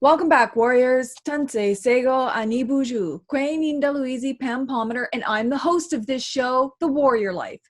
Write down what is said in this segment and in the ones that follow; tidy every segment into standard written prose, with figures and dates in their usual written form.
Welcome back, warriors. Tanse, Sego, Anibuju, Queen Indaluizi, Pam Palmater, and I'm the host of this show, The Warrior Life.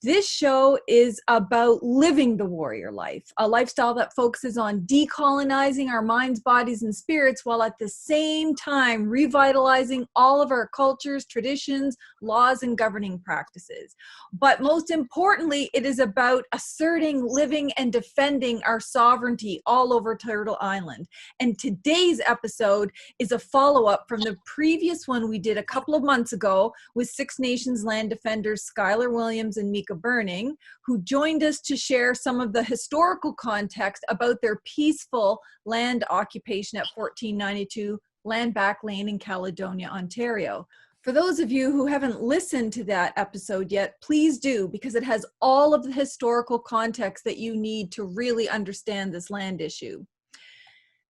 This show is about living the warrior life, a lifestyle that focuses on decolonizing our minds, bodies, and spirits while at the same time revitalizing all of our cultures, traditions, laws, and governing practices. But most importantly, it is about asserting, living, and defending our sovereignty all over Turtle Island. And today's episode is a follow-up from the previous one we did a couple of months ago with Six Nations Land Defenders Skyler Williams and Mika Burning, who joined us to share some of the historical context about their peaceful land occupation at 1492 Land Back Lane in Caledonia, Ontario. For those of you who haven't listened to that episode yet, please do, because it has all of the historical context that you need to really understand this land issue.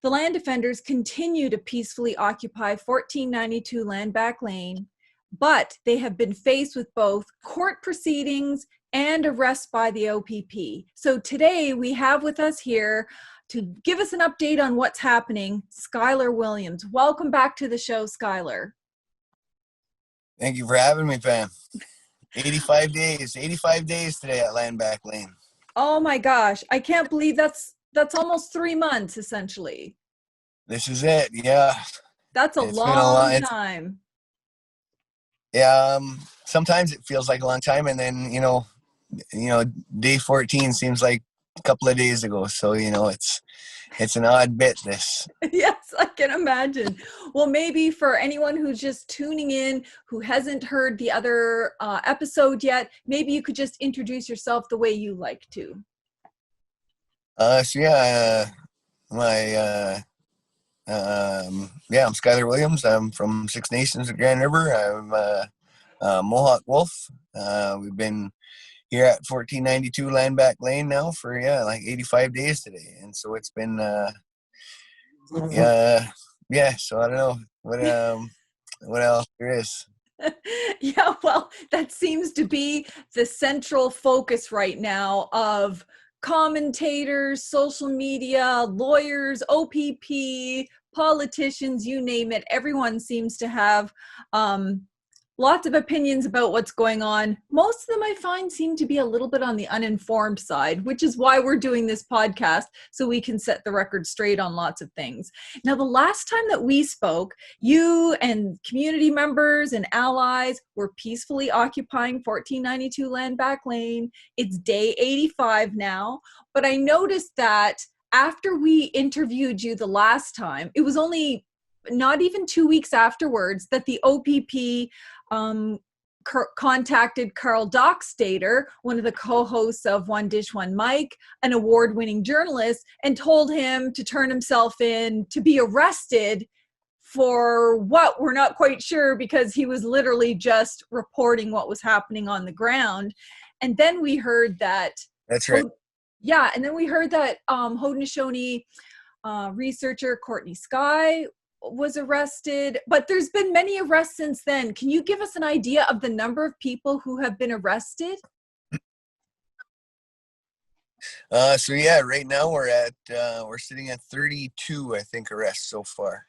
The land defenders continue to peacefully occupy 1492 Land Back Lane, but they have been faced with both court proceedings and arrests by the OPP. So today we have with us here to give us an update on what's happening, Skyler Williams. Welcome back to the show, Skyler. Thank you for having me, Pam. 85 days today at Land Back Lane. Oh my gosh, I can't believe that's almost 3 months, essentially. This is it, yeah. That's a long time. Yeah, sometimes it feels like a long time, and then, day 14 seems like a couple of days ago. So, it's an odd bit, this. Yes, I can imagine. Well, maybe for anyone who's just tuning in, who hasn't heard the other episode yet, maybe you could just introduce yourself the way you like to. I'm Skyler Williams. I'm from Six Nations of Grand River. I'm a Mohawk Wolf. We've been here at 1492 Land Back Lane now for, like 85 days today. And so it's been, so I don't know what else there is. Yeah, well, that seems to be the central focus right now of commentators, social media, lawyers, OPP, politicians, you name it. Everyone seems to have lots of opinions about what's going on. Most of them I find seem to be a little bit on the uninformed side, which is why we're doing this podcast, so we can set the record straight on lots of things. Now, the last time that we spoke, you and community members and allies were peacefully occupying 1492 Land Back Lane. It's day 85 now, but I noticed that after we interviewed you the last time, it was only not even 2 weeks afterwards that the OPP contacted Carl Dockstader, one of the co-hosts of One Dish, One Mic, an award-winning journalist, and told him to turn himself in to be arrested for what we're not quite sure, because he was literally just reporting what was happening on the ground. And then we heard that... That's right. Yeah, and then we heard that Haudenosaunee researcher Courtney Skye was arrested, but there's been many arrests since then. Can you give us an idea of the number of people who have been arrested? Right now we're sitting at 32, I think, arrests so far.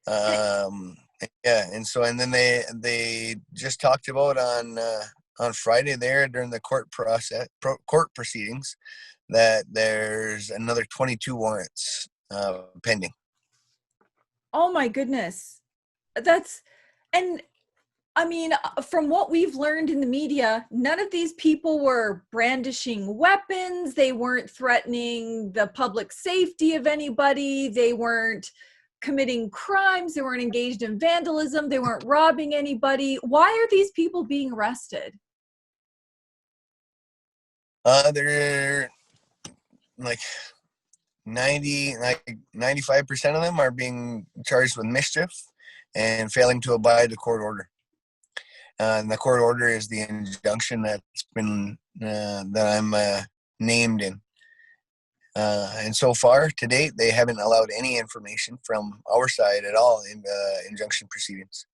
And then they just talked about on Friday there during the court proceedings that there's another 22 warrants pending. Oh my goodness. From what we've learned in the media, none of these people were brandishing weapons. They weren't threatening the public safety of anybody. They weren't committing crimes. They weren't engaged in vandalism. They weren't robbing anybody. Why are these people being arrested? They're like 95% of them are being charged with mischief and failing to abide the court order. And the court order is the injunction that's been that I'm named in. And so far, to date, they haven't allowed any information from our side at all in injunction proceedings.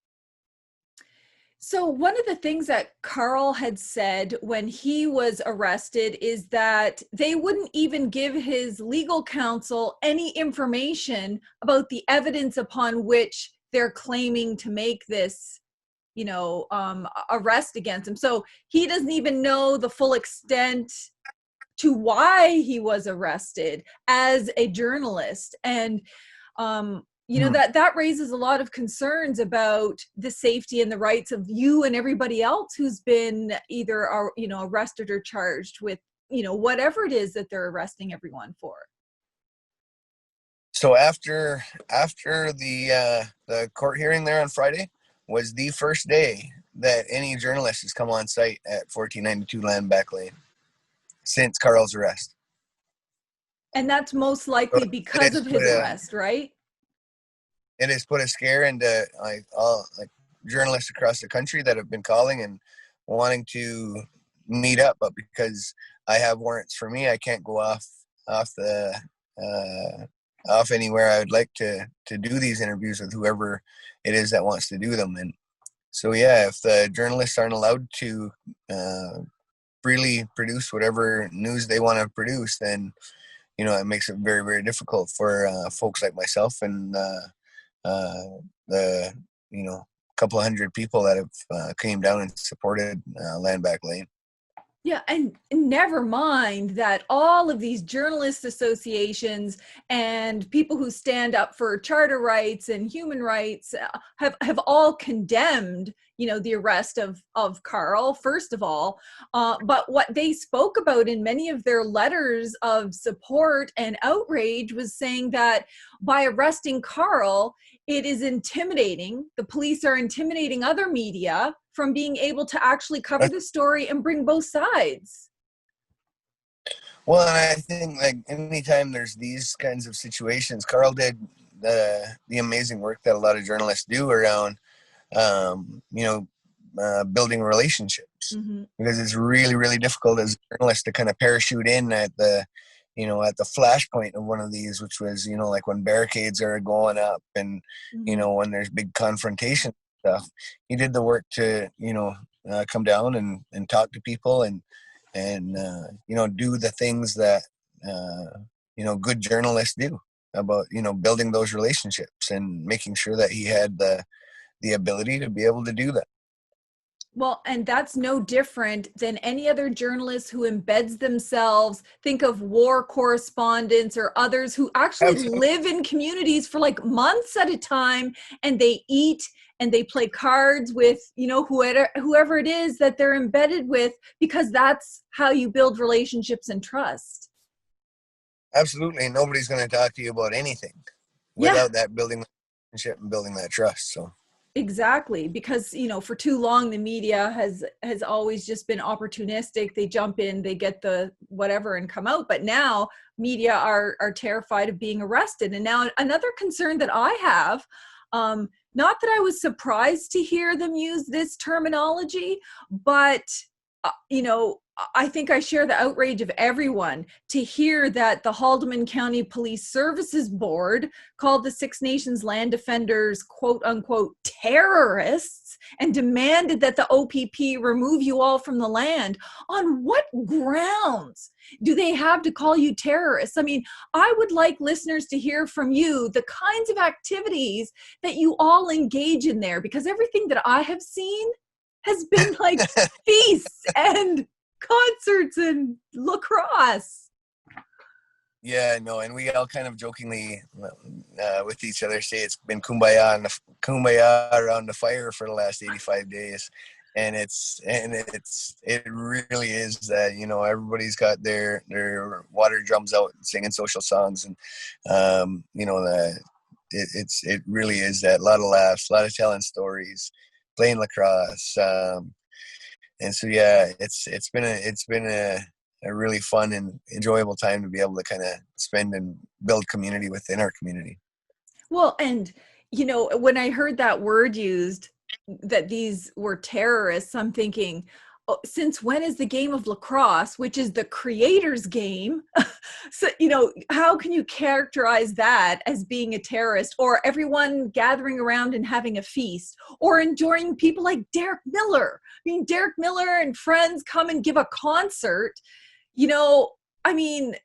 So, one of the things that Carl had said when he was arrested is that they wouldn't even give his legal counsel any information about the evidence upon which they're claiming to make this, arrest against him. So, he doesn't even know the full extent to why he was arrested as a journalist. And that raises a lot of concerns about the safety and the rights of you and everybody else who's been either arrested or charged with whatever it is that they're arresting everyone for. So after the court hearing there on Friday was the first day that any journalist has come on site at 1492 Landback Lane since Carl's arrest. And that's most likely because of his arrest, right? It has put a scare into all journalists across the country that have been calling and wanting to meet up, but because I have warrants for me, I can't go off anywhere. I would like to do these interviews with whoever it is that wants to do them. And so, yeah, if the journalists aren't allowed to freely produce whatever news they want to produce, then it makes it very, very difficult for folks like myself and the couple of hundred people that have came down and supported Landback Lane. Yeah, and never mind that all of these journalist associations and people who stand up for charter rights and human rights have all condemned, the arrest of Carl, first of all. But what they spoke about in many of their letters of support and outrage was saying that by arresting Carl, it is intimidating. The police are intimidating other media from being able to actually cover the story and bring both sides. Well, and I think anytime there's these kinds of situations, Carl did the amazing work that a lot of journalists do around, building relationships, because it's really, really difficult as a journalist to kind of parachute in at the flashpoint of one of these, which was, when barricades are going up and, when there's big confrontation stuff. He did the work to, come down and talk to people and do the things that, good journalists do about, building those relationships and making sure that he had the ability to be able to do that. Well, and that's no different than any other journalist who embeds themselves. Think of war correspondents or others who actually live in communities for months at a time, and they eat and they play cards with, whoever it is that they're embedded with, because that's how you build relationships and trust. Absolutely. Nobody's going to talk to you about anything without that building relationship and building that trust. So. Exactly, because for too long the media has always just been opportunistic. They jump in, they get the whatever and come out. But now media are terrified of being arrested. And now another concern that I have, not that I was surprised to hear them use this terminology, but I think I share the outrage of everyone to hear that the Haldimand County Police Services Board called the Six Nations Land Defenders, quote unquote, terrorists, and demanded that the OPP remove you all from the land. On what grounds do they have to call you terrorists? I mean, I would like listeners to hear from you the kinds of activities that you all engage in there, because everything that I have seen has been feasts and concerts and lacrosse. Yeah, no, and we all kind of jokingly with each other say it's been kumbaya around the fire for the last 85 days, and it really is that everybody's got their water drums out and singing social songs, and it really is that, a lot of laughs, a lot of telling stories, playing lacrosse, and so yeah, it's been a really fun and enjoyable time to be able to kind of spend and build community within our community. Well, and when I heard that word used, that these were terrorists, I'm thinking, since when is the game of lacrosse, which is the creator's game, so, you know, how can you characterize that as being a terrorist, or everyone gathering around and having a feast, or enjoying people like Derek Miller? I mean, Derek Miller and friends come and give a concert, you know. I mean,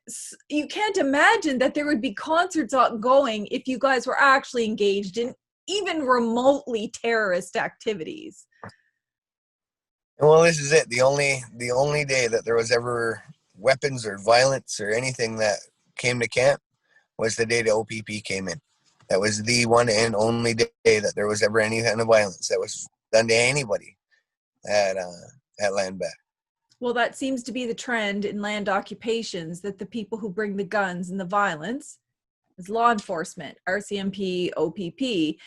you can't imagine that there would be concerts going if you guys were actually engaged in even remotely terrorist activities. Well, this is it. The only day that there was ever weapons or violence or anything that came to camp was the day the OPP came in. That was the one and only day that there was ever any kind of violence that was done to anybody at land back. Well, that seems to be the trend in land occupations, that the people who bring the guns and the violence is law enforcement, RCMP, OPP.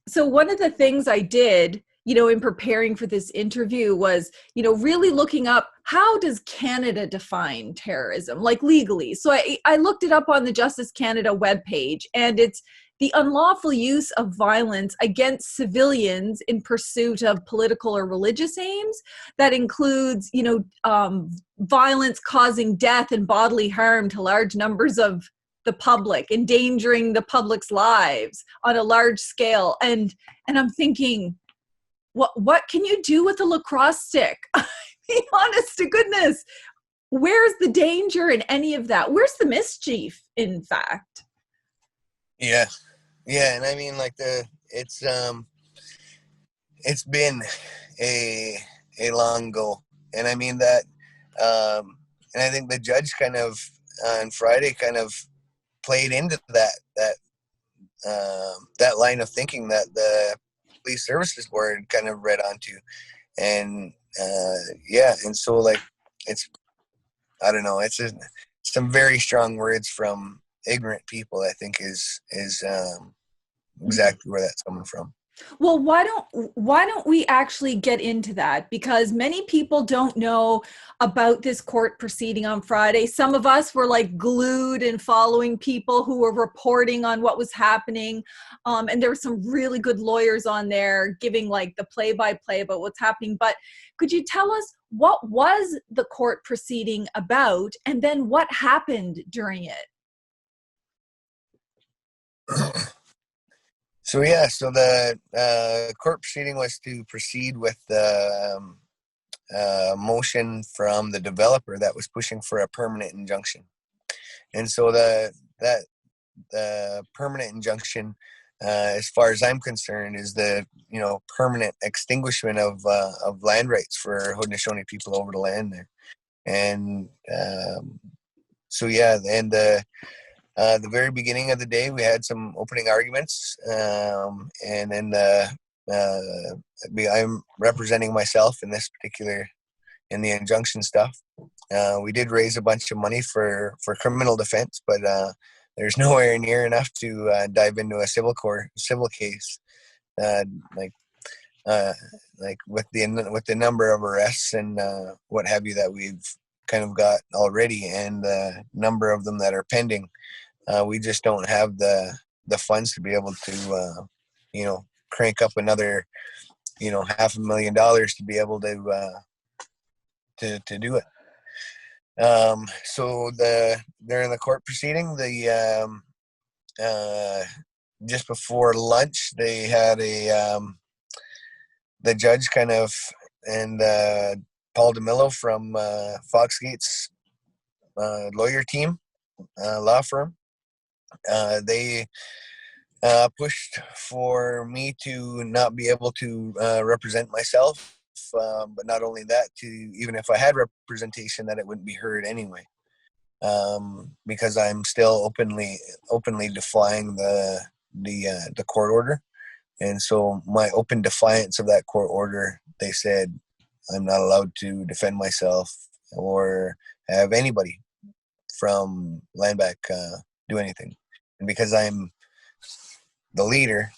So one of the things I did, you know, in preparing for this interview was, you know, really looking up, how does Canada define terrorism, like legally? So I looked it up on the Justice Canada webpage, and it's the unlawful use of violence against civilians in pursuit of political or religious aims. That includes, you know, violence causing death and bodily harm to large numbers of the public, endangering the public's lives on a large scale. And I'm thinking, what can you do with a lacrosse stick? I mean, honest to goodness, where's the danger in any of that? Where's the mischief, in fact? Yeah, and I mean, like, it's been a long go, and I mean that, and I think the judge kind of on Friday kind of played into that line of thinking that the Police Services Board kind of read onto, and and so, like, it's, I don't know, it's some very strong words from ignorant people, I think, is exactly where that's coming from. Well, why don't we actually get into that? Because many people don't know about this court proceeding on Friday. Some of us were like glued and following people who were reporting on what was happening. And there were some really good lawyers on there giving like the play-by-play about what's happening. But could you tell us, what was the court proceeding about, and then what happened during it? So the court proceeding was to proceed with the motion from the developer that was pushing for a permanent injunction, and so the permanent injunction, as far as I'm concerned, is the, you know, permanent extinguishment of land rights for Haudenosaunee people over the land there, and the very beginning of the day, we had some opening arguments, and then I'm representing myself in this particular, in the injunction stuff. We did raise a bunch of money for criminal defense, but there's nowhere near enough to dive into a civil case, like with the number of arrests and what have you that we've kind of got already, and the number of them that are pending. We just don't have the funds to be able to, crank up another, $500,000 to be able to do it. So during the court proceeding, just before lunch, they had the judge kind of, and Paul DeMillo from Foxgate's lawyer team, law firm. They pushed for me to not be able to represent myself, but not only that, to, even if I had representation, that it wouldn't be heard anyway, because I'm still openly defying the court order. And so my open defiance of that court order, they said I'm not allowed to defend myself or have anybody from Landback do anything. And because I'm the leader,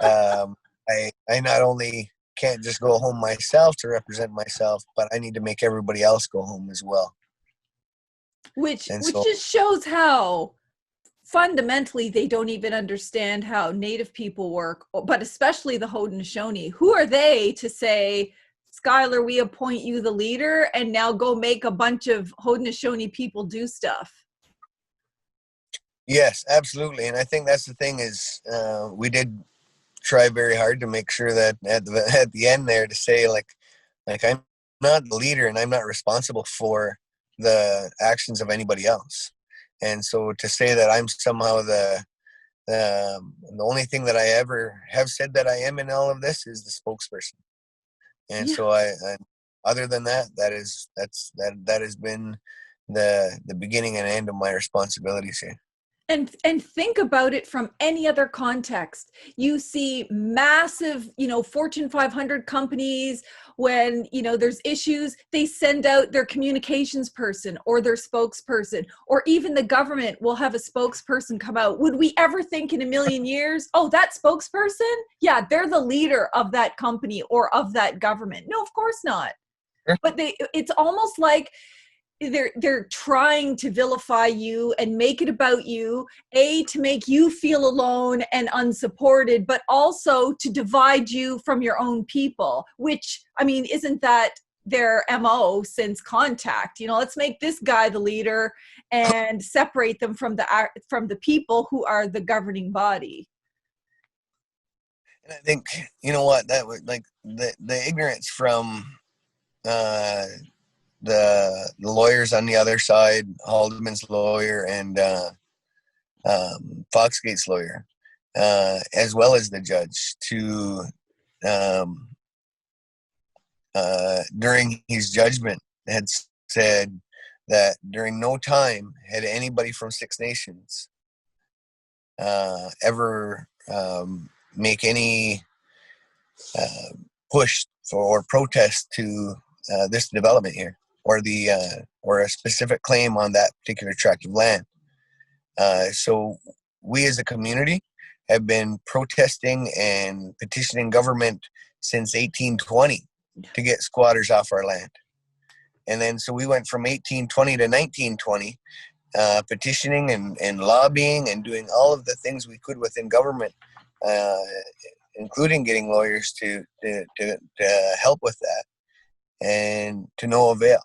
I not only can't just go home myself to represent myself, but I need to make everybody else go home as well. Which just shows how fundamentally they don't even understand how Native people work, but especially the Haudenosaunee. Who are they to say Skyler, we appoint you the leader, and now go make a bunch of Haudenosaunee people do stuff. Yes, absolutely. And I think that's the thing is we did try very hard to make sure that at the end there to say like I'm not the leader and I'm not responsible for the actions of anybody else. And so to say that I'm somehow the only thing that I ever have said that I am in all of this is the spokesperson. And Yeah. so I other than that, that has been the beginning and end of my responsibilities here. And think about it from any other context. You see massive, Fortune 500 companies, when there's issues, they send out their communications person or their spokesperson, or even the government will have a spokesperson come out. Would we ever think in a million years, oh, that spokesperson, yeah, they're the leader of that company or of that government? No, of course not. But it's almost like they're trying to vilify you and make it about you, to make you feel alone and unsupported, but also to divide you from your own people, which, I mean, isn't that their MO since contact? Let's make this guy the leader and separate them from the people who are the governing body. And I think, you know what, that was like the ignorance from the lawyers on the other side, Haldimand's lawyer and Foxgate's lawyer, as well as the judge, to during his judgment had said that during no time had anybody from Six Nations ever make any push for or protest to this development here, or or a specific claim on that particular tract of land. So we as a community have been protesting and petitioning government since 1820 to get squatters off our land. And then so we went from 1820 to 1920, petitioning and lobbying and doing all of the things we could within government, including getting lawyers to help with that, and to no avail.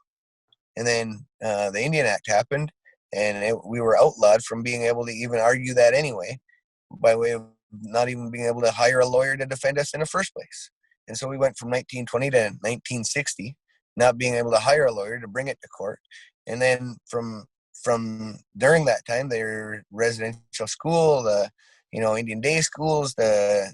And then the Indian Act happened, and we were outlawed from being able to even argue that anyway, by way of not even being able to hire a lawyer to defend us in the first place. And so we went from 1920 to 1960, not being able to hire a lawyer to bring it to court. And then from during that time, their residential school, the Indian day schools, the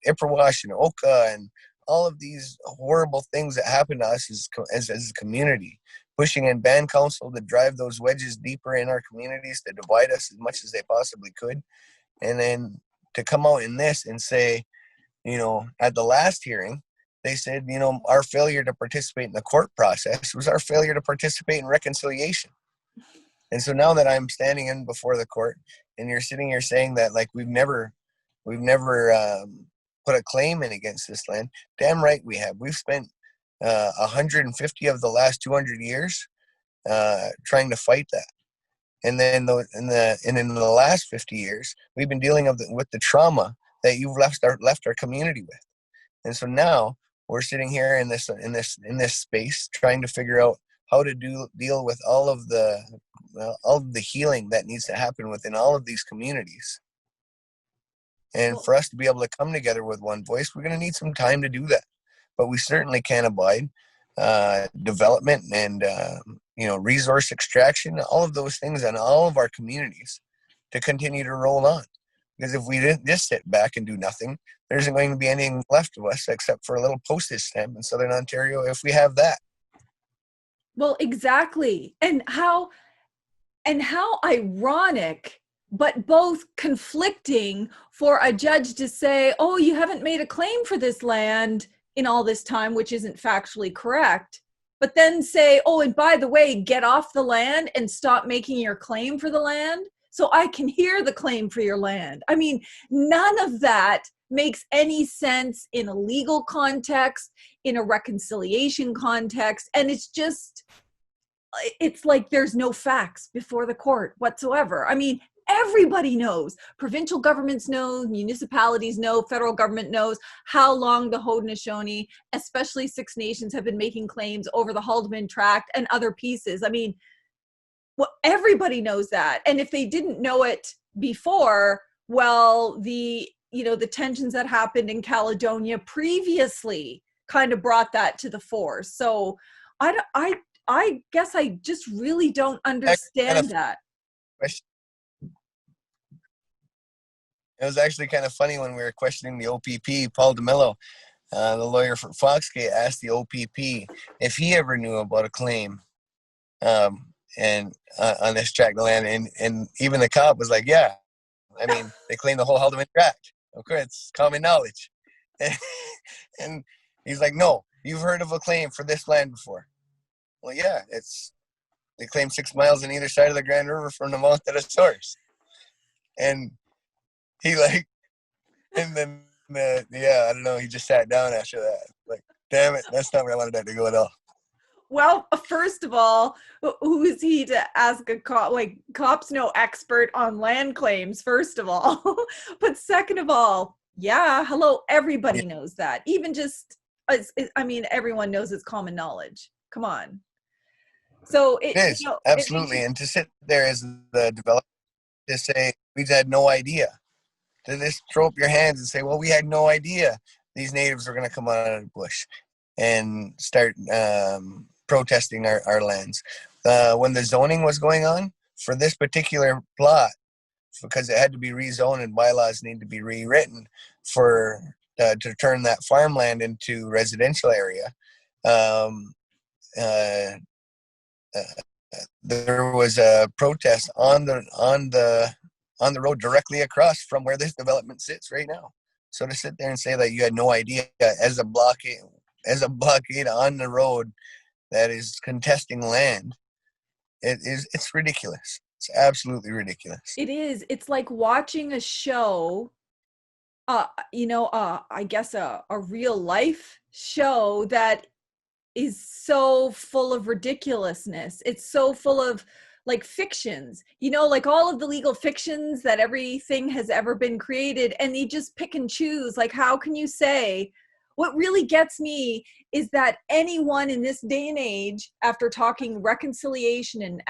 Ipperwash and Oka, and all of these horrible things that happen to us as a community, pushing in band council to drive those wedges deeper in our communities, to divide us as much as they possibly could. And then to come out in this and say, at the last hearing, they said, our failure to participate in the court process was our failure to participate in reconciliation. And so now that I'm standing in before the court, and you're sitting here saying that like we've never put a claim in against this land, damn right we have. We've spent 150 of the last 200 years trying to fight that. And then in the last 50 years, we've been dealing with the trauma that you've left our community with. And so now we're sitting here in this space trying to figure out how to deal with all of the healing that needs to happen within all of these communities. And for us to be able to come together with one voice, we're going to need some time to do that. But we certainly can't abide development and resource extraction, all of those things in all of our communities to continue to roll on. Because if we didn't just sit back and do nothing, there isn't going to be anything left of us except for a little postage stamp in Southern Ontario, if we have that. Well, exactly. And how ironic, but both conflicting, for a judge to say, oh, you haven't made a claim for this land in all this time, which isn't factually correct, but then say, oh, and by the way, get off the land and stop making your claim for the land so I can hear the claim for your land. I mean, none of that makes any sense in a legal context, in a reconciliation context, and it's like there's no facts before the court whatsoever. I mean, everybody knows. Provincial governments know, municipalities know, federal government knows how long the Haudenosaunee, especially Six Nations, have been making claims over the Haldimand Tract and other pieces. I mean, well, everybody knows that. And if they didn't know it before, well, the tensions that happened in Caledonia previously kind of brought that to the fore. So I guess I just really don't understand that. It was actually kind of funny when we were questioning the OPP. Paul DeMello, the lawyer for Foxgate, asked the OPP if he ever knew about a claim and on this tract of land, and even the cop was like, "Yeah, I mean, they claim the whole Haldimand Tract. Of course, it's common knowledge." And he's like, "No, you've heard of a claim for this land before." Well, yeah, they claim 6 miles on either side of the Grand River from the mouth of the source, and he and then I don't know, he just sat down after that. Like, damn it, that's not where I wanted that to go at all. Well, first of all, who is he to ask a cop? Like, cops no expert on land claims, first of all. But second of all, yeah, hello, everybody knows that. Even just, I mean, everyone knows it's common knowledge. Come on. So it is, absolutely. And to sit there as the developer to say, we had no idea. To just throw up your hands and say, well, we had no idea these natives were going to come out of the bush and start protesting our lands. When the zoning was going on for this particular plot, because it had to be rezoned and bylaws need to be rewritten for to turn that farmland into residential area, there was a protest on the road directly across from where this development sits right now. So to sit there and say that you had no idea as a blockade on the road that is contesting land, it's ridiculous. It's absolutely ridiculous. It is. It's like watching a show, I guess a real life show that is so full of ridiculousness. It's so full of like fictions, like all of the legal fictions that everything has ever been created, and they just pick and choose. Like, how can you say? What really gets me is that anyone in this day and age, after talking reconciliation and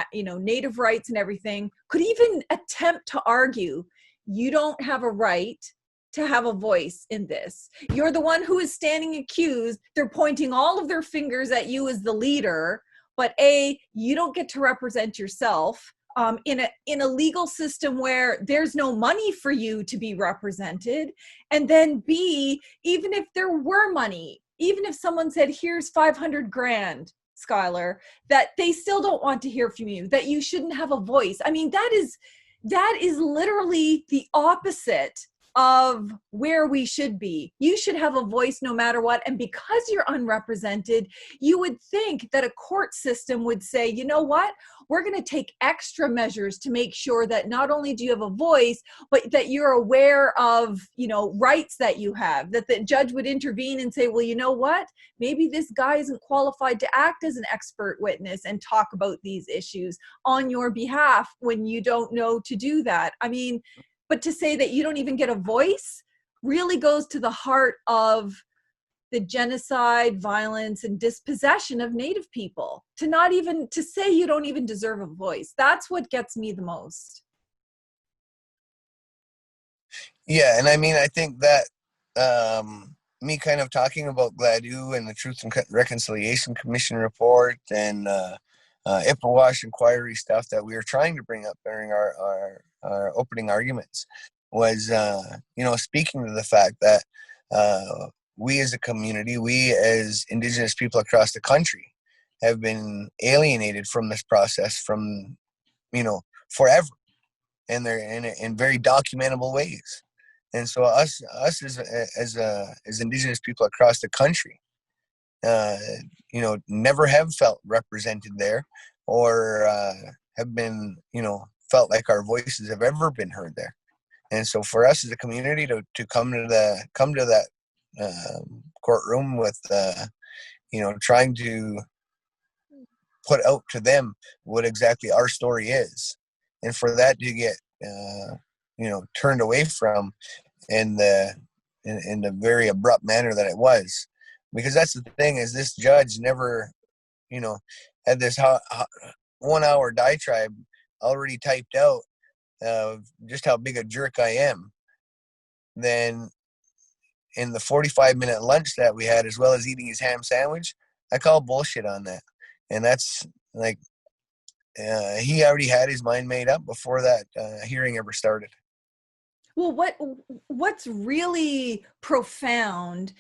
native rights and everything, could even attempt to argue you don't have a right to have a voice in this. You're the one who is standing accused. They're pointing all of their fingers at you as the leader, but you don't get to represent yourself in a legal system where there's no money for you to be represented. And then B, even if there were money, even if someone said, here's 500 grand, Skyler, that they still don't want to hear from you, that you shouldn't have a voice. I mean, that is literally the opposite of where we should be. You should have a voice no matter what. And because you're unrepresented, you would think that a court system would say, you know what? We're going to take extra measures to make sure that not only do you have a voice, but that you're aware of, rights that you have, that the judge would intervene and say, well, you know what? Maybe this guy isn't qualified to act as an expert witness and talk about these issues on your behalf when you don't know to do that. I mean, but to say that you don't even get a voice really goes to the heart of the genocide, violence, and dispossession of Native people. To say you don't even deserve a voice. That's what gets me the most. Yeah, and I mean, I think that me kind of talking about GLADU and the Truth and Reconciliation Commission report and Ipperwash inquiry stuff that we were trying to bring up during our opening arguments was, speaking to the fact that we as a community, we as Indigenous people across the country have been alienated from this process from, forever. And they're in very documentable ways. And so us as Indigenous people across the country, never have felt represented there or have been, felt like our voices have ever been heard there. And so for us as a community to come to that courtroom with, trying to put out to them what exactly our story is, and for that to get turned away from in the very abrupt manner that it was. Because that's the thing, is this judge never, had this 1 hour diatribe already typed out of just how big a jerk I am. Then in the 45-minute lunch that we had, as well as eating his ham sandwich, I call bullshit on that. And that's like, he already had his mind made up before that hearing ever started. Well, what's really profound,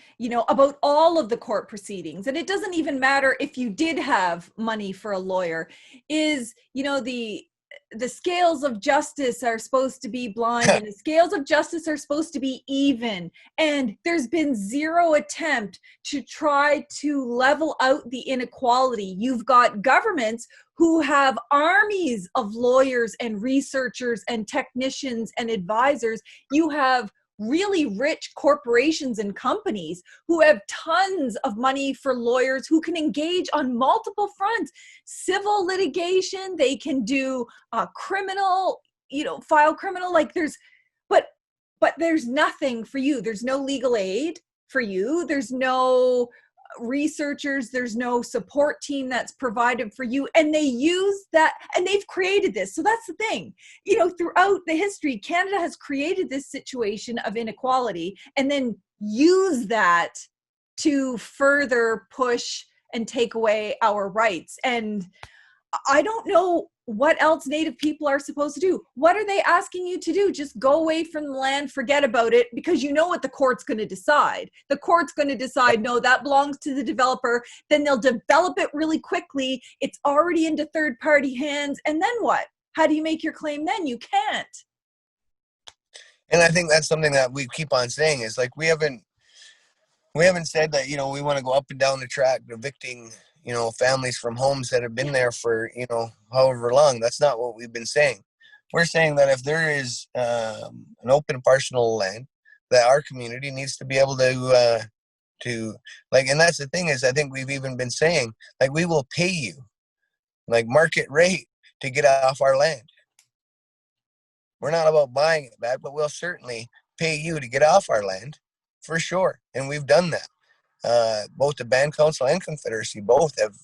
about all of the court proceedings, and it doesn't even matter if you did have money for a lawyer, is, the scales of justice are supposed to be blind and the scales of justice are supposed to be even. And there's been zero attempt to try to level out the inequality. You've got governments who have armies of lawyers and researchers and technicians and advisors. You have really rich corporations and companies who have tons of money for lawyers who can engage on multiple fronts. Civil litigation, they can do criminal, file criminal, but there's nothing for you. There's no legal aid for you. There's no researchers, there's no support team that's provided for you, and they use that, and they've created this. So that's the thing, throughout the history, Canada has created this situation of inequality and then use that to further push and take away our rights. And I don't know what else Native people are supposed to do. What are they asking you to do? Just go away from the land, forget about it, because you know what the court's going to decide. The court's going to decide, no, that belongs to the developer. Then they'll develop it really quickly. It's already into third-party hands. And then what? How do you make your claim then? You can't. And I think that's something that we keep on saying, is like, we haven't said that, we want to go up and down the track evicting families from homes that have been there for, however long. That's not what we've been saying. We're saying that if there is an open parcel land, that our community needs to be able to and that's the thing, is I think we've even been saying, like, we will pay you like market rate to get off our land. We're not about buying it back, but we'll certainly pay you to get off our land for sure. And we've done that. Both the Band Council and Confederacy both have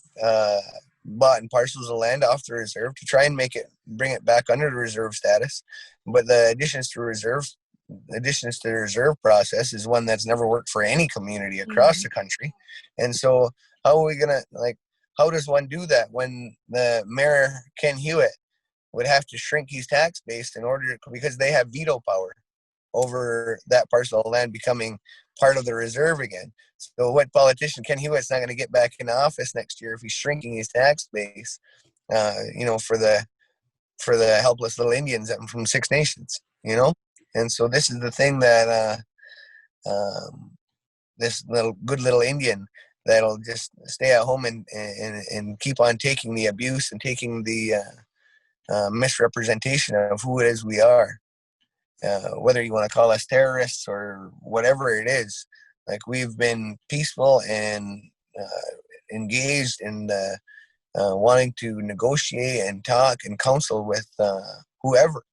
bought in parcels of land off the reserve to try and bring it back under the reserve status. But the additions to the reserve process is one that's never worked for any community across the country. And so how are we gonna, how does one do that when the mayor, Ken Hewitt, would have to shrink his tax base because they have veto power over that parcel of land becoming part of the reserve again? So what politician, Ken Hewitt's not going to get back into office next year if he's shrinking his tax base, for the helpless little Indians from Six Nations, And so this is the thing that this good little Indian that'll just stay at home and keep on taking the abuse and taking the misrepresentation of who it is we are. Whether you want to call us terrorists or whatever it is, like, we've been peaceful and engaged in wanting to negotiate and talk and counsel with whoever.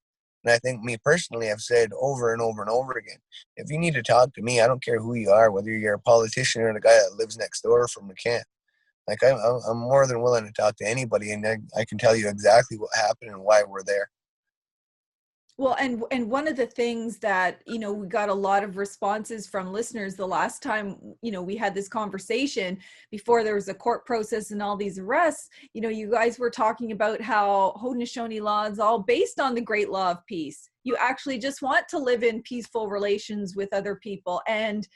And I think me personally, I've said over and over and over again, if you need to talk to me, I don't care who you are, whether you're a politician or the guy that lives next door from the camp. Like, I'm more than willing to talk to anybody, and I can tell you exactly what happened and why we're there. Well, and one of the things that, we got a lot of responses from listeners the last time, we had this conversation before there was a court process and all these arrests, you guys were talking about how Haudenosaunee law is all based on the great law of peace. You actually just want to live in peaceful relations with other people. And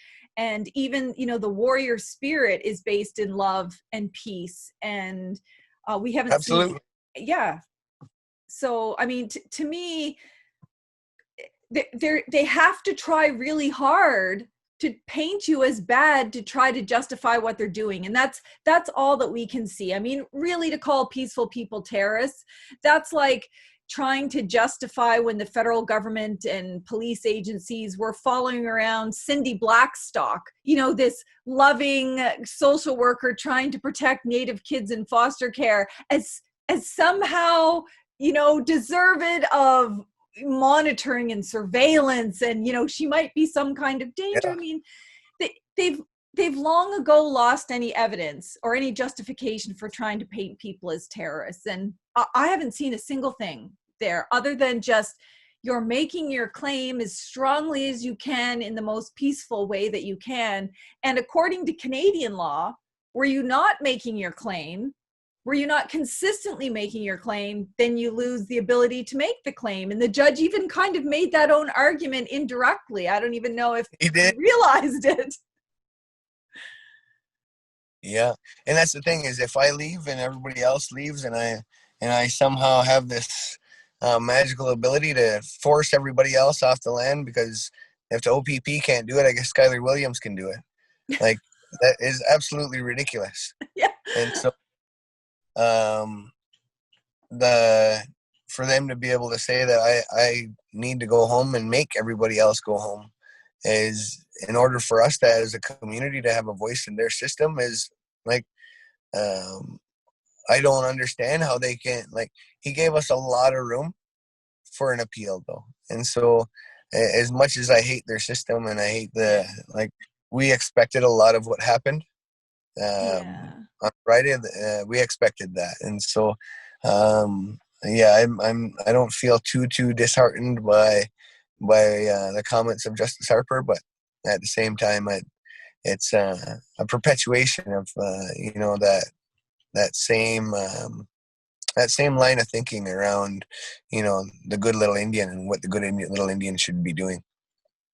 even, the warrior spirit is based in love and peace. And we haven't Absolutely. Yeah. So, I mean, to me, they have to try really hard to paint you as bad to try to justify what they're doing. And that's all that we can see. I mean, really, to call peaceful people terrorists, that's like trying to justify when the federal government and police agencies were following around Cindy Blackstock, this loving social worker trying to protect Native kids in foster care as somehow, deserved of monitoring and surveillance, and she might be some kind of danger. Yeah. I mean, they've long ago lost any evidence or any justification for trying to paint people as terrorists, and I haven't seen a single thing there other than just you're making your claim as strongly as you can in the most peaceful way that you can. And according to Canadian law, were you not making your claim, were you not consistently making your claim, then you lose the ability to make the claim. And the judge even kind of made that own argument indirectly. I don't even know if He did. he realized it. Yeah. And that's the thing, is if I leave and everybody else leaves, and I somehow have this magical ability to force everybody else off the land, because if the OPP can't do it, I guess Skyler Williams can do it. Like, that is absolutely ridiculous. Yeah. And so for them to be able to say that I need to go home and make everybody else go home, is, in order for us to, as a community, to have a voice in their system, is like, I don't understand how they can, like, he gave us a lot of room for an appeal, though. And so, as much as I hate their system and I hate we expected a lot of what happened on Friday. We expected that. And so, I don't feel too disheartened by the comments of Justice Harper, but at the same time, it's a perpetuation of that same line of thinking around the good little Indian and what the good little Indian should be doing.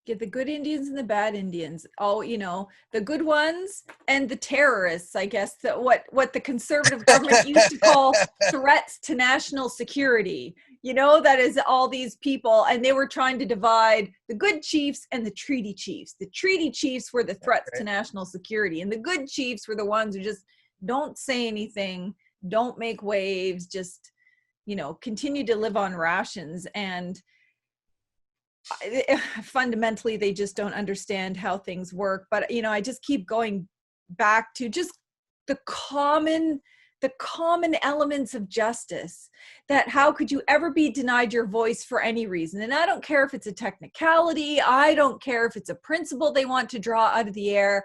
Get the good Indians and the bad Indians. Oh, the good ones and the terrorists, I guess, what the conservative government used to call threats to national security. That is all these people, and they were trying to divide the good chiefs and the treaty chiefs. The treaty chiefs were the threats to national security, and the good chiefs were the ones who just don't say anything, don't make waves, just, continue to live on rations. And fundamentally, they just don't understand how things work. But, I just keep going back to just the common elements of justice, that how could you ever be denied your voice for any reason? And I don't care if it's a technicality, I don't care if it's a principle they want to draw out of the air.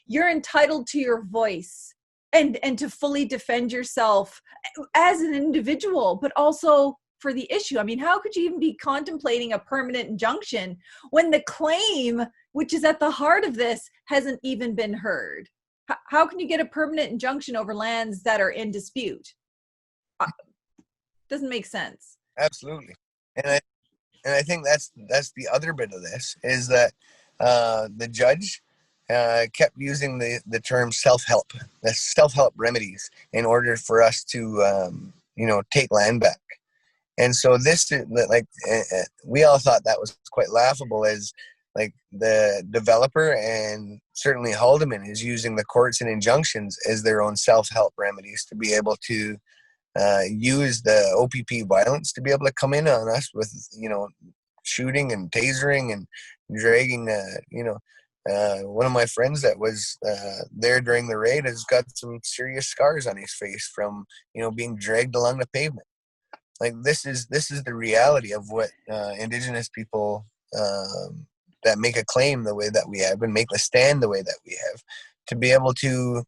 You're entitled to your voice and to fully defend yourself as an individual, but also for the issue. I mean, how could you even be contemplating a permanent injunction when the claim, which is at the heart of this, hasn't even been heard? How can you get a permanent injunction over lands that are in dispute? Doesn't make sense. Absolutely. And I think that's the other bit of this, is that the judge kept using the term self-help, the self-help remedies, in order for us to take land back. And so this, we all thought that was quite laughable, as like the developer, and certainly Haldimand, is using the courts and injunctions as their own self-help remedies to be able to use the OPP violence to be able to come in on us with, shooting and tasering and dragging, one of my friends that was there during the raid has got some serious scars on his face from, being dragged along the pavement. Like, this is the reality of what Indigenous people that make a claim the way that we have, and make a stand the way that we have, to be able to,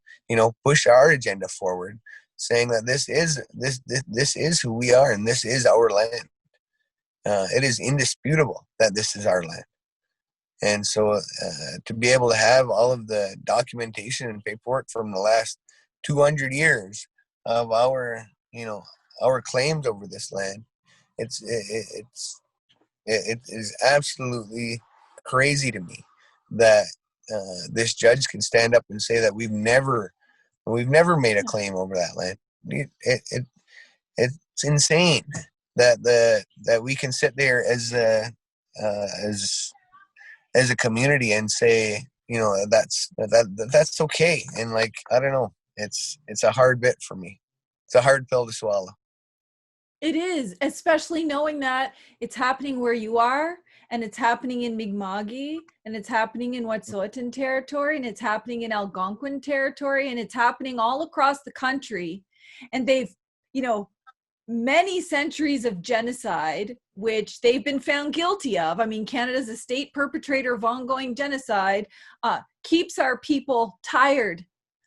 push our agenda forward, saying that this is who we are, and this is our land. It is indisputable that this is our land. And so to be able to have all of the documentation and paperwork from the last 200 years of our claims over this land, it is absolutely crazy to me that this judge can stand up and say that we've never made a claim over that land. It's insane that we can sit there as a community and say, that's okay. And like, I don't know, it's a hard bit for me. It's a hard pill to swallow. It is, especially knowing that it's happening where you are, and it's happening in Mi'kma'ki, and it's happening in Wet'suwet'en territory, and it's happening in Algonquin territory, and it's happening all across the country. And they've, many centuries of genocide, which they've been found guilty of. I mean, Canada's a state perpetrator of ongoing genocide, keeps our people tired.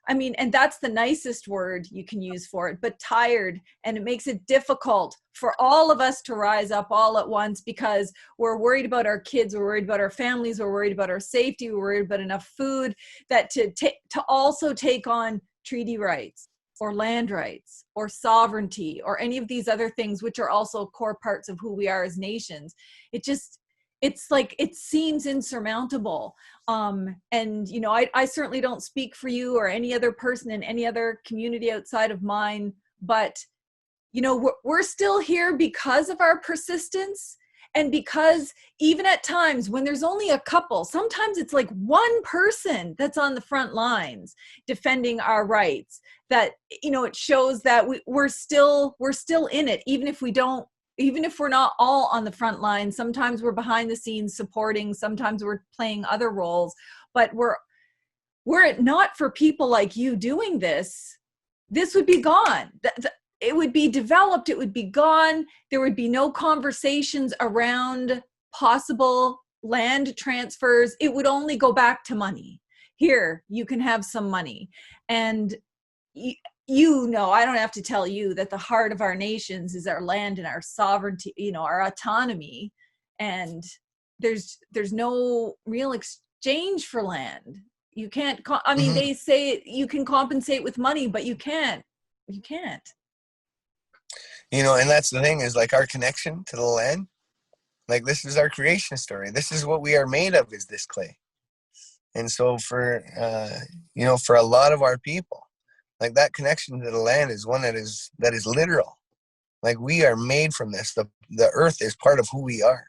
I mean, and that's the nicest word you can use for it, but tired. And it makes it difficult for all of us to rise up all at once because we're worried about our kids, we're worried about our families, we're worried about our safety, we're worried about enough food, that to also take on treaty rights or land rights or sovereignty or any of these other things, which are also core parts of who we are as nations. It's like, it seems insurmountable. And, you know, I certainly don't speak for you or any other person in any other community outside of mine, but, you know, we're still here because of our persistence. And because even at times when there's only a couple, sometimes it's like one person that's on the front lines defending our rights, that, you know, it shows that we're still in it, even if we're not all on the front line. Sometimes we're behind the scenes supporting, sometimes we're playing other roles, but were it not for people like you doing this would be gone. It would be developed, it would be gone. There would be no conversations around possible land transfers. It would only go back to money. Here, you can have some money. And you know, I don't have to tell you that the heart of our nations is our land and our sovereignty, you know, our autonomy. And there's no real exchange for land. You can't, I mean, they say you can compensate with money, but you can't. You know, and that's the thing, is like our connection to the land. Like, this is our creation story. This is what we are made of, is this clay. And so for, you know, for a lot of our people, like, that connection to the land is one that is literal. Like, we are made from this. The earth is part of who we are.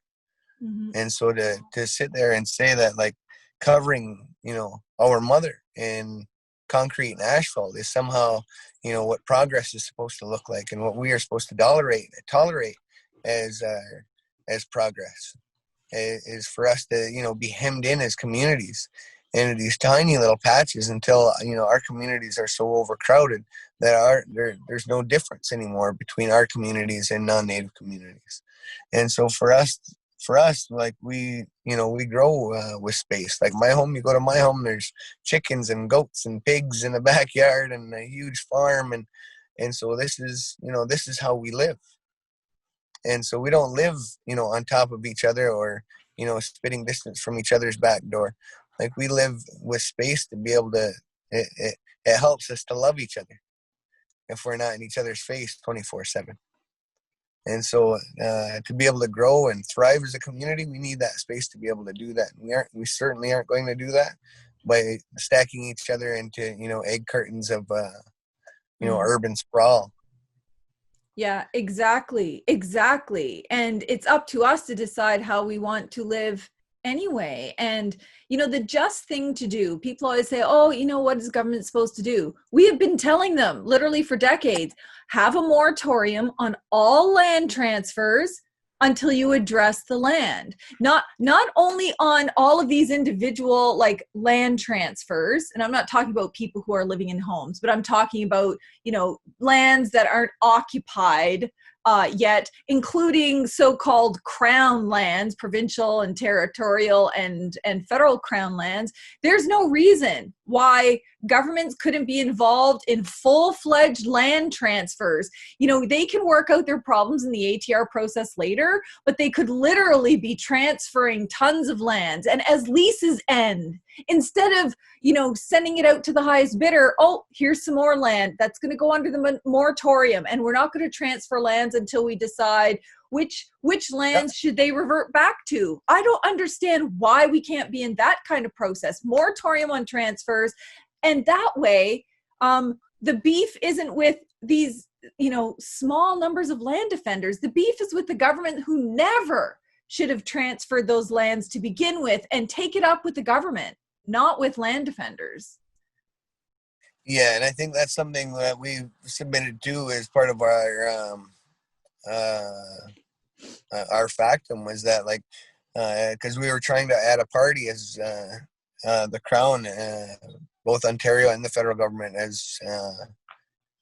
Mm-hmm. And so to sit there and say that, like, covering, you know, our mother in concrete and asphalt is somehow, you know, what progress is supposed to look like and what we are supposed to tolerate as progress, is for us to, you know, be hemmed in as communities into these tiny little patches until, you know, our communities are so overcrowded that there's no difference anymore between our communities and non-native communities. And so for us, like, we, you know, we grow with space. Like, my home, you go to my home, there's chickens and goats and pigs in the backyard and a huge farm. And so this is, you know, this is how we live. And so we don't live, you know, on top of each other or, you know, spitting distance from each other's back door. Like, we live with space to be able to, it helps us to love each other if we're not in each other's face 24/7. And so to be able to grow and thrive as a community, we need that space to be able to do that. And we certainly aren't going to do that by stacking each other into, you know, egg curtains of, you know, urban sprawl. Yeah, exactly. And it's up to us to decide how we want to live anyway. And, you know, the just thing to do, people always say, oh, you know, what is government supposed to do? We have been telling them literally for decades, have a moratorium on all land transfers until you address the land. Not only on all of these individual, like, land transfers, and I'm not talking about people who are living in homes, but I'm talking about, you know, lands that aren't occupied yet, including so-called crown lands, provincial and territorial and federal crown lands. There's no reason why governments couldn't be involved in full-fledged land transfers. You know, they can work out their problems in the ATR process later, but they could literally be transferring tons of lands. And as leases end, instead of, you know, sending it out to the highest bidder, oh, here's some more land that's going to go under the moratorium, and we're not going to transfer lands until we decide which lands should they revert back to. I don't understand why we can't be in that kind of process. Moratorium on transfers. And that way, the beef isn't with these, you know, small numbers of land defenders. The beef is with the government, who never should have transferred those lands to begin with, and take it up with the government, not with land defenders. Yeah, and I think that's something that we submitted to as part of our factum, was that, like, because we were trying to add a party as the Crown, both Ontario and the federal government, as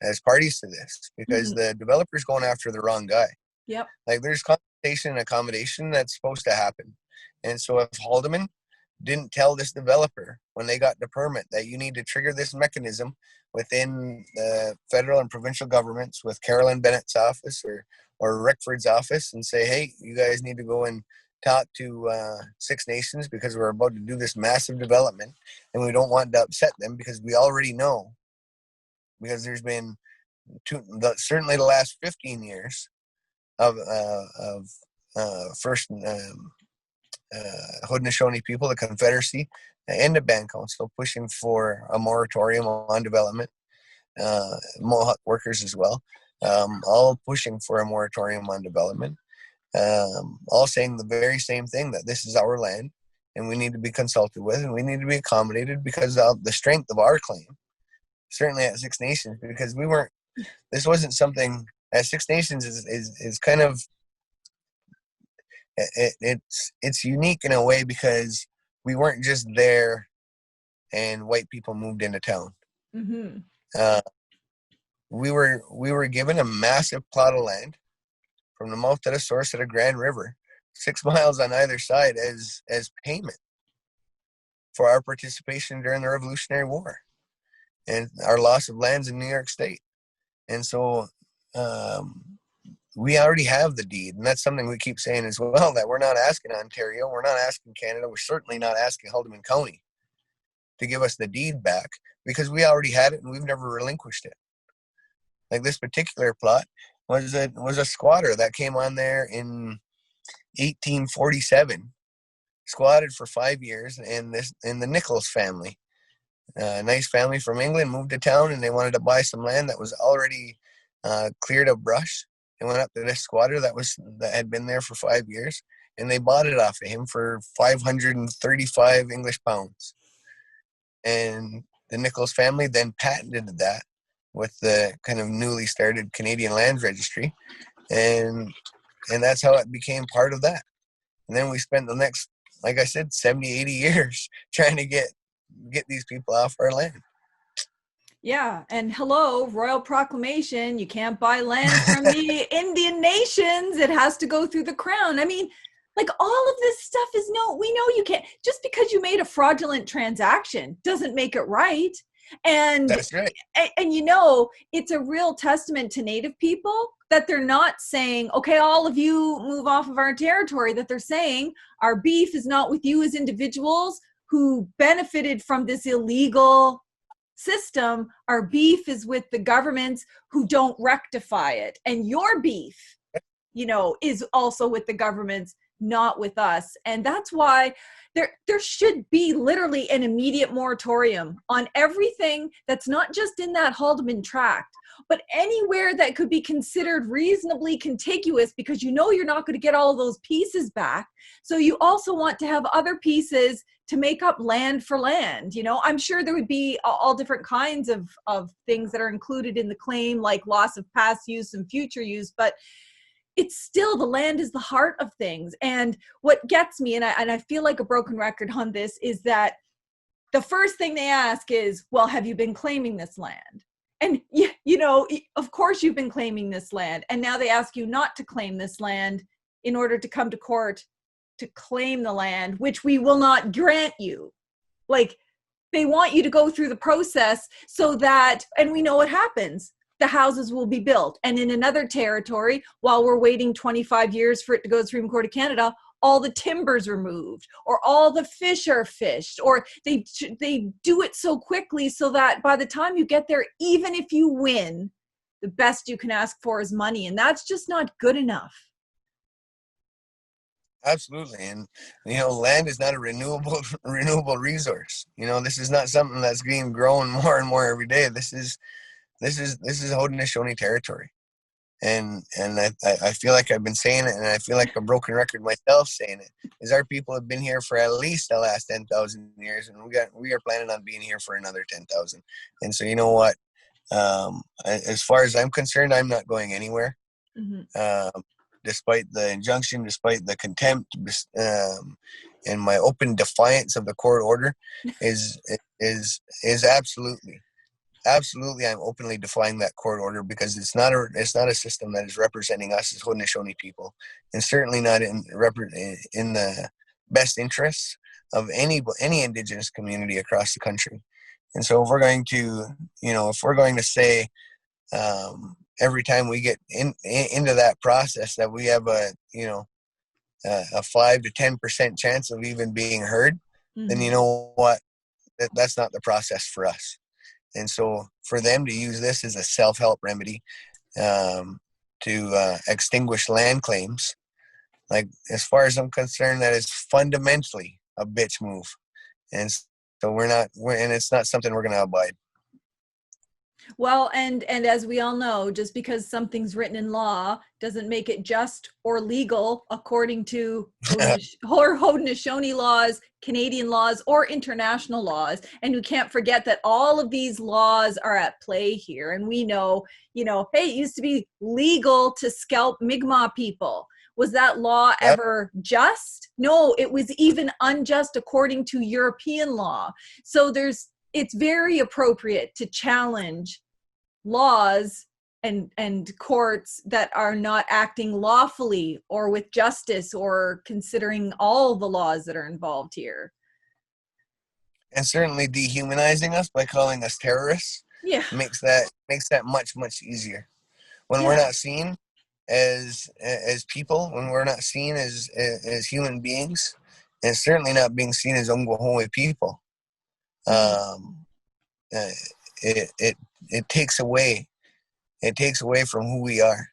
as parties to this, because the developer's going after the wrong guy. Yep. Like, there's compensation and accommodation that's supposed to happen. And so if Haldimand didn't tell this developer when they got the permit that you need to trigger this mechanism within the federal and provincial governments with Carolyn Bennett's office or Rickford's office and say, hey, you guys need to go and talk to Six Nations because we're about to do this massive development and we don't want to upset them, because we already know, because there's been certainly the last 15 years of first Haudenosaunee people, the Confederacy, and the Band Council pushing for a moratorium on development. Mohawk workers as well, all pushing for a moratorium on development, all saying the very same thing, that this is our land and we need to be consulted with and we need to be accommodated because of the strength of our claim, certainly at Six Nations, because this wasn't something at Six Nations is kind of, it's unique in a way because we weren't just there and white people moved into town. We were given a massive plot of land from the mouth to the source of the Grand River, 6 miles on either side, as payment for our participation during the Revolutionary War and our loss of lands in New York State. And so we already have the deed, and that's something we keep saying as well, that we're not asking Ontario, we're not asking Canada, we're certainly not asking Haldimand County to give us the deed back, because we already had it and we've never relinquished it. Like, this particular plot was a squatter that came on there in 1847, squatted for 5 years, and the Nichols family, a nice family from England, moved to town and they wanted to buy some land that was already cleared of brush. They went up to this squatter that had been there for 5 years, and they bought it off of him for 535 English pounds. And the Nichols family then patented that with the kind of newly started Canadian Lands Registry, and that's how it became part of that. And then we spent the next, like I said, 70, 80 years trying to get these people off our land. Yeah, and hello, Royal Proclamation, you can't buy land from the Indian nations. It has to go through the Crown. I mean, like, all of this stuff we know you can't, just because you made a fraudulent transaction doesn't make it right. And that's right. And it's a real testament to Native people that they're not saying, okay, all of you move off of our territory, that they're saying our beef is not with you as individuals who benefited from this illegal system. Our beef is with the governments who don't rectify it. And your beef, is also with the governments, not with us. And that's why there should be literally an immediate moratorium on everything that's not just in that Haldimand Tract, but anywhere that could be considered reasonably contiguous, because you're not going to get all of those pieces back. So you also want to have other pieces to make up land for land. I'm sure there would be all different kinds of things that are included in the claim, like loss of past use and future use, but it's still, the land is the heart of things. And what gets me, and I feel like a broken record on this, is that the first thing they ask is, well, have you been claiming this land? And, of course you've been claiming this land. And now they ask you not to claim this land in order to come to court to claim the land, which we will not grant you. Like, they want you to go through the process so that, and we know what happens. The houses will be built. And in another territory, while we're waiting 25 years for it to go to the Supreme Court of Canada, all the timber's removed, or all the fish are fished, or they do it so quickly so that by the time you get there, even if you win, the best you can ask for is money. And that's just not good enough. Absolutely. And, land is not a renewable resource. This is not something that's being grown more and more every day. This is Haudenosaunee territory, and I feel like I've been saying it, and I feel like a broken record myself saying it, is our people have been here for at least the last 10,000 years, and we are planning on being here for another 10,000. And so, what, as far as I'm concerned, I'm not going anywhere. Despite the injunction, despite the contempt, and my open defiance of the court order is absolutely absolutely, I'm openly defying that court order because it's not a system that is representing us as Haudenosaunee people, and certainly not in the best interests of any Indigenous community across the country. And so, if we're going to say every time we get into that process that we have a 5 to 10% chance of even being heard, then you know what? That's not the process for us. And so for them to use this as a self-help remedy to extinguish land claims, like, as far as I'm concerned, that is fundamentally a bitch move. And so and it's not something we're going to abide. Well, and as we all know, just because something's written in law doesn't make it just or legal according to Haudenosaunee laws, Canadian laws, or international laws. And we can't forget that all of these laws are at play here. And we know, hey, it used to be legal to scalp Mi'kmaq people. Was that law ever just? No, it was even unjust according to European law. So it's very appropriate to challenge laws and courts that are not acting lawfully or with justice or considering all the laws that are involved here. And certainly dehumanizing us by calling us terrorists makes that much, much easier. When we're not seen as people, when we're not seen as human beings, and certainly not being seen as Ongwahome people, it takes away from who we are.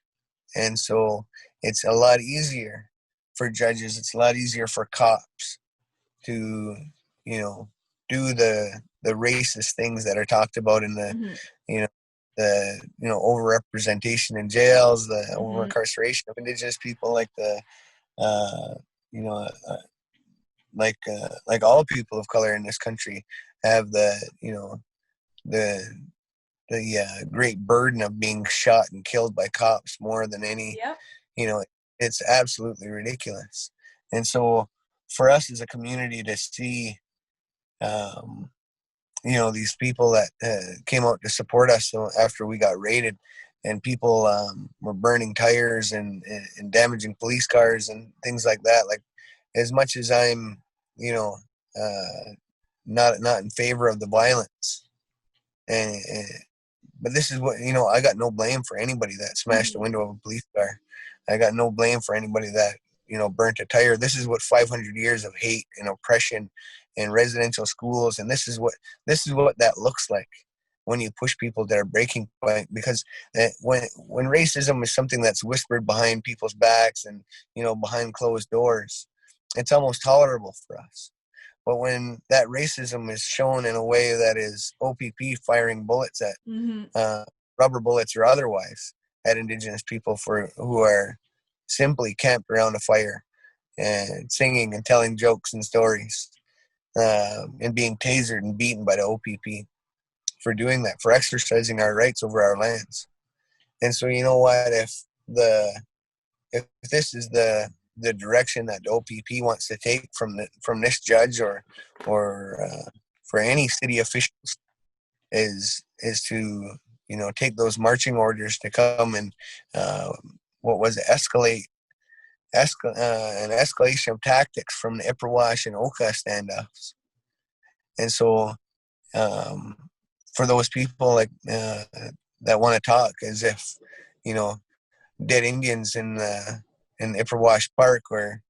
And so it's a lot easier for judges, it's a lot easier for cops to do the racist things that are talked about in the the overrepresentation in jails, the over incarceration of Indigenous people, like like all people of color in this country have the great burden of being shot and killed by cops more than any. It's absolutely ridiculous. And so for us as a community to see these people that came out to support us after we got raided, and people were burning tires and damaging police cars and things like that. Like, as much as I'm not in favor of the violence, but this is what I got no blame for anybody that smashed the window of a police car. I got no blame for anybody that burnt a tire. This is what 500 years of hate and oppression in residential schools, and this is what that looks like when you push people to their breaking point. Because when racism is something that's whispered behind people's backs and behind closed doors, it's almost tolerable for us. But when that racism is shown in a way that is OPP firing bullets at rubber bullets or otherwise at Indigenous people who are simply camped around a fire and singing and telling jokes and stories, and being tasered and beaten by the OPP for doing that, for exercising our rights over our lands. And so, you know what, if this is the direction that the OPP wants to take from this judge or for any city officials, is to take those marching orders to come and escalate an escalation of tactics from the Ipperwash and Oka standoffs. And so for those people that want to talk as if dead Indians in Ipperwash Park or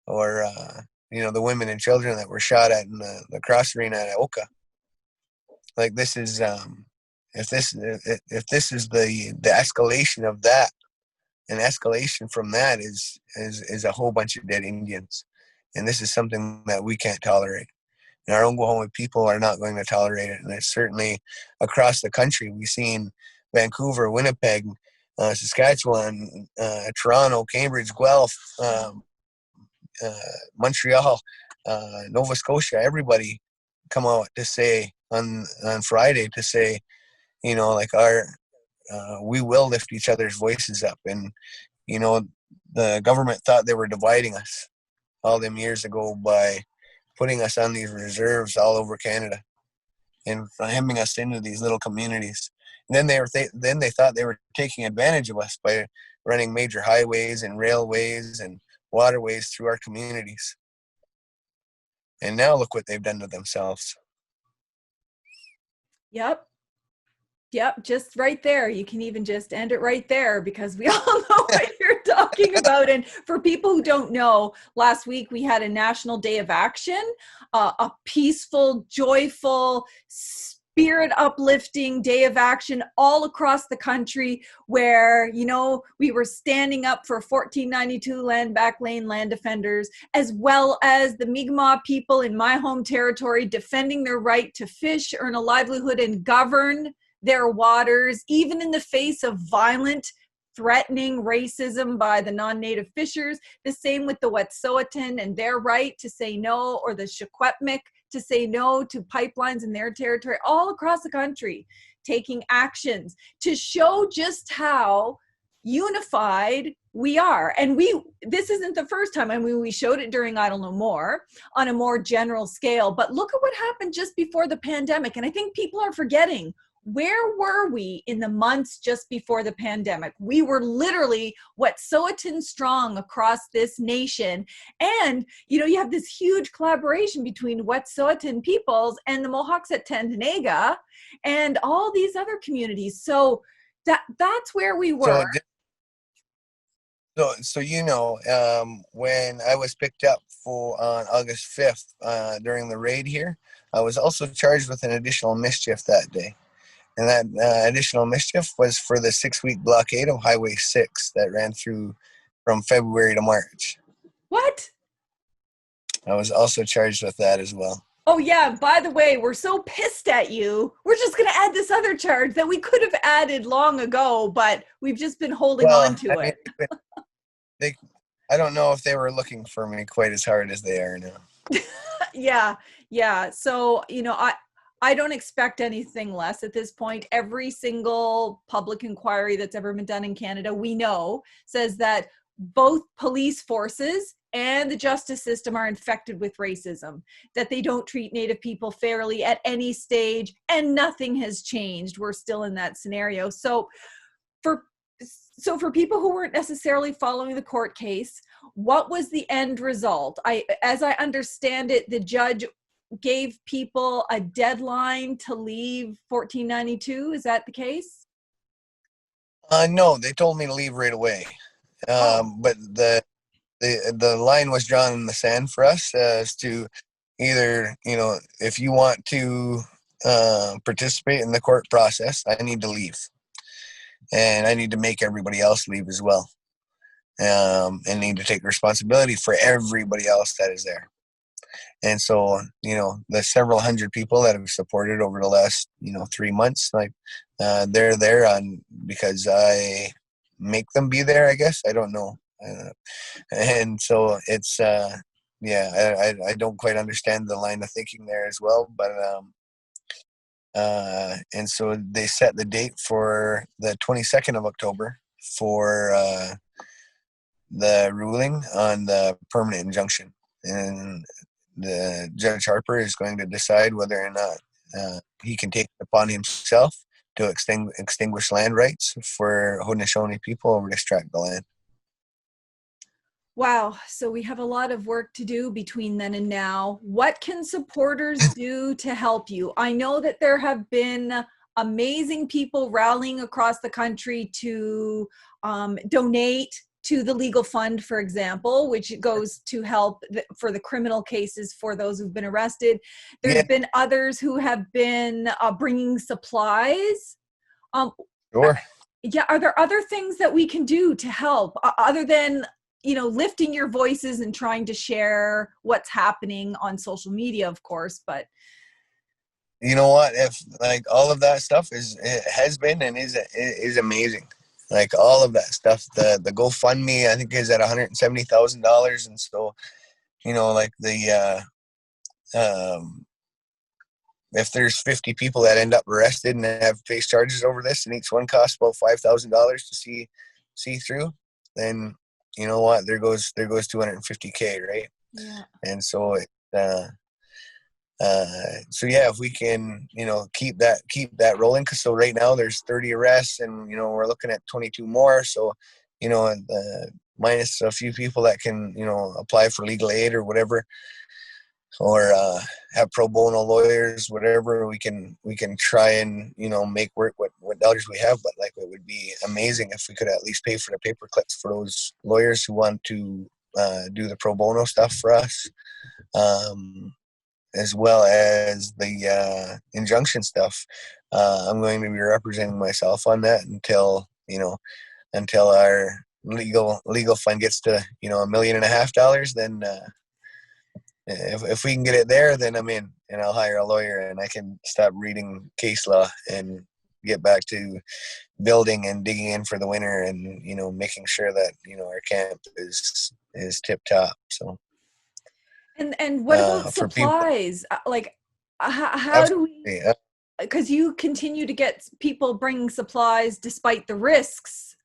the women and children that were shot at in the cross arena at Oka, like, this is if this is the escalation of that, an escalation from that is a whole bunch of dead Indians, and this is something that we can't tolerate. And our Ongwahome people are not going to tolerate it, and it's certainly across the country. We've seen Vancouver, Winnipeg, Saskatchewan, Toronto, Cambridge, Guelph, Montreal, Nova Scotia, everybody come out to say on Friday to say, we will lift each other's voices up. And, the government thought they were dividing us all them years ago by putting us on these reserves all over Canada. and hemming us into these little communities. And then they thought they were taking advantage of us by running major highways and railways and waterways through our communities. And now look what they've done to themselves. Yep. Yep, just right there. You can even just end it right there, because we all know what you're talking about. And for people who don't know, last week we had a National Day of Action, a peaceful, joyful, spirit uplifting day of action all across the country, where, you know, we were standing up for 1492 Land Back Lane Land Defenders, as well as the Mi'kmaq people in my home territory, defending their right to fish, earn a livelihood, and govern their waters, even in the face of violent, threatening racism by the non-native fishers. The same with the Wet'suwet'en and their right to say no, or the Secwepemc to say no to pipelines in their territory, all across the country, taking actions to show just how unified we are. And this isn't the first time. I mean, we showed it during Idle No More on a more general scale, but look at what happened just before the pandemic. And I think people are forgetting, where were we in the months just before the pandemic? We were literally Wet'suwet'en strong across this nation. And, you know, you have this huge collaboration between Wet'suwet'en peoples and the Mohawks at Tandanaga and all these other communities. So that's where we were. So you know, when I was picked up on August 5th during the raid here, I was also charged with an additional mischief that day. And that additional mischief was for the 6-week blockade of Highway 6 that ran through from February to March. What? I was also charged with that as well. Oh, yeah. By the way, we're so pissed at you. We're just going to add this other charge that we could have added long ago, but we've just been holding on to it. I don't know if they were looking for me quite as hard as they are now. Yeah. So, you know, I don't expect anything less at this point. Every single public inquiry that's ever been done in Canada, we know, says that both police forces and the justice system are infected with racism, that they don't treat Native people fairly at any stage, and nothing has changed. We're still in that scenario. So for people who weren't necessarily following the court case, what was the end result? As I understand it, the judge gave people a deadline to leave 1492. Is that the case? No, they told me to leave right away. But the line was drawn in the sand for us as to either, you know, if you want to participate in the court process, I need to leave. And I need to make everybody else leave as well. And need to take responsibility for everybody else that is there. And so, you know, the several hundred people that have supported over the last, 3 months, like they're there because I make them be there, I guess. I don't know. And so it's, I don't quite understand the line of thinking there as well. But, and so they set the date for the 22nd of October for the ruling on the permanent injunction. And the Judge Harper is going to decide whether or not he can take it upon himself to extinguish land rights for Haudenosaunee people over this tract of land. Wow. So we have a lot of work to do between then and now. What can supporters do to help you? I know that there have been amazing people rallying across the country to donate to the legal fund, for example, which goes to help for the criminal cases for those who've been arrested. There's been others who have been bringing supplies. Sure. Yeah. Are there other things that we can do to help other than, lifting your voices and trying to share what's happening on social media, of course, but you know what? If like all of that stuff has been and is amazing. Like all of that stuff, the GoFundMe I think is at $170,000, and so like the if there's 50 people that end up arrested and have faced charges over this, and each one costs about $5,000 to see through, then you know what? There goes $250K, right? Yeah. And so So yeah, if we can, keep that rolling. Cause so right now there's 30 arrests, and we're looking at 22 more. So, minus a few people that can, apply for legal aid or whatever, or have pro bono lawyers, whatever, we can try and make work what dollars we have. But like, it would be amazing if we could at least pay for the paper clips for those lawyers who want to do the pro bono stuff for us. As well as the injunction stuff. I'm going to be representing myself on that until our legal fund gets to $1.5 million. Then if we can get it there, then I'm in, and I'll hire a lawyer, and I can stop reading case law and get back to building and digging in for the winter, and making sure that our camp is tip top. So. And what about supplies? Like, how do we? Because you continue to get people bringing supplies despite the risks.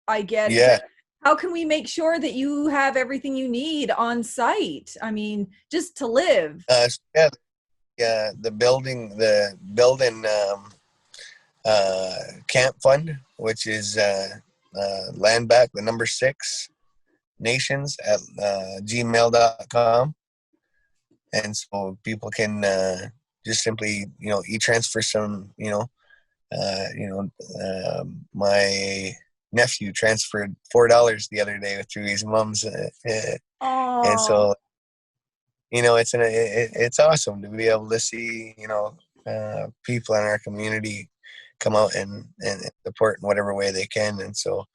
I get. Yeah. How can we make sure that you have everything you need on site? I mean, just to live. The building camp fund, which is land back the number 6 nations at gmail.com. And so people can just simply, e-transfer some, my nephew transferred $4 the other day through his mom's. And so, it's awesome to be able to see, people in our community come out and support in whatever way they can. And so,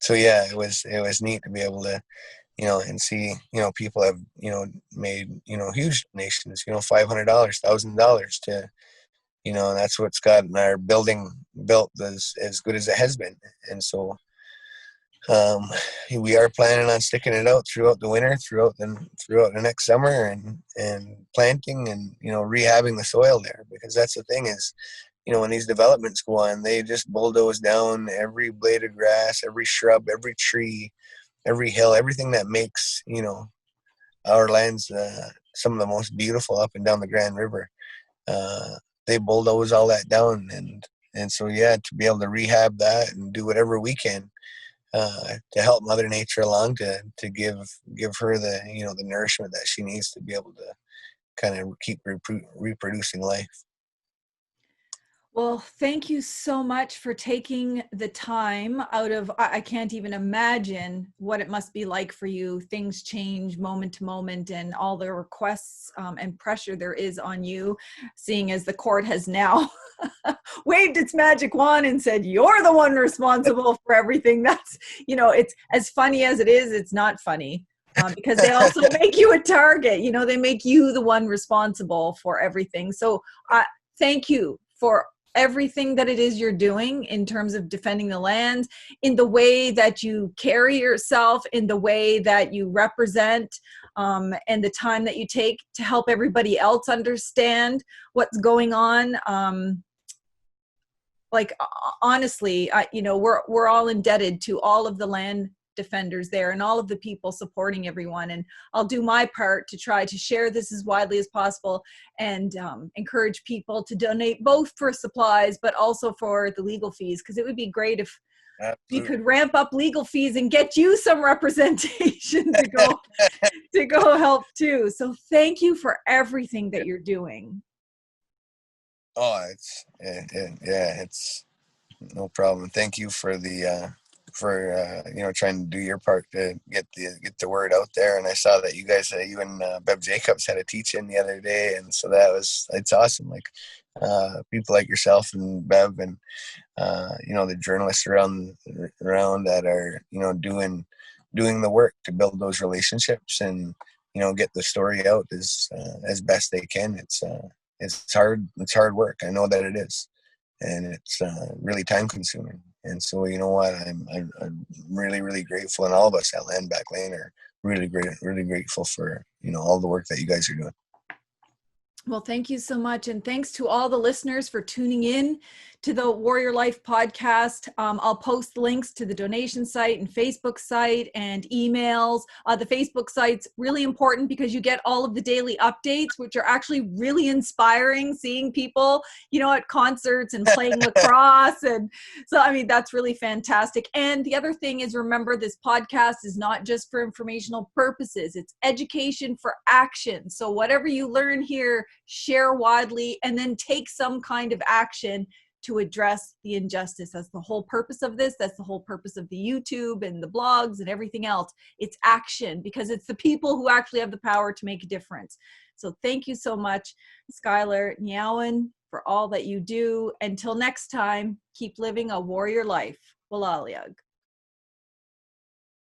yeah, it was neat to be able to, and see, people have, made, huge donations, $500, $1,000 to, and that's what's gotten our building built as good as it has been. And so, we are planning on sticking it out throughout the winter, throughout the next summer, and planting and, rehabbing the soil there, because that's the thing is, when these developments go on, they just bulldoze down every blade of grass, every shrub, every tree, every hill, everything that makes, our lands some of the most beautiful up and down the Grand River. They bulldoze all that down, and so yeah, to be able to rehab that and do whatever we can to help Mother Nature along, to give her the the nourishment that she needs to be able to kind of keep reproducing life. Well, thank you so much for taking the time out of, I can't even imagine what it must be like for you. Things change moment to moment, and all the requests and pressure there is on you, seeing as the court has now waved its magic wand and said, you're the one responsible for everything. That's, it's as funny as it is, it's not funny. Because they also make you a target, they make you the one responsible for everything. So thank you for everything that it is you're doing in terms of defending the land, in the way that you carry yourself, in the way that you represent, and the time that you take to help everybody else understand what's going on. Honestly, we're all indebted to all of the land defenders there and all of the people supporting everyone, and I'll do my part to try to share this as widely as possible, and encourage people to donate both for supplies but also for the legal fees, because it would be great if we could ramp up legal fees and get you some representation to go help too. So thank you for everything that you're doing. It's it's no problem. Thank you for the trying to do your part to get the word out there. And I saw that you guys, you and Bev Jacobs had a teach-in the other day, and so it's awesome. Like people like yourself and Bev, and the journalists around that are doing the work to build those relationships and get the story out as best they can. It's hard work. I know that it is, and it's really time consuming. And so, you know what, I'm really, really grateful, and all of us at Land Back Lane are really grateful for, all the work that you guys are doing. Well, thank you so much. And thanks to all the listeners for tuning in to the Warrior Life podcast. I'll post links to the donation site and Facebook site and emails. The Facebook site's really important because you get all of the daily updates, which are actually really inspiring, seeing people, at concerts and playing lacrosse. And so, I mean, that's really fantastic. And the other thing is, remember, this podcast is not just for informational purposes. It's education for action. So whatever you learn here, share widely and then take some kind of action to address the injustice. That's the whole purpose of this. That's the whole purpose of the YouTube and the blogs and everything else. It's action, because it's the people who actually have the power to make a difference. So thank you so much, Skyler Nyawan, for all that you do. Until next time, keep living a warrior life. Walaliag.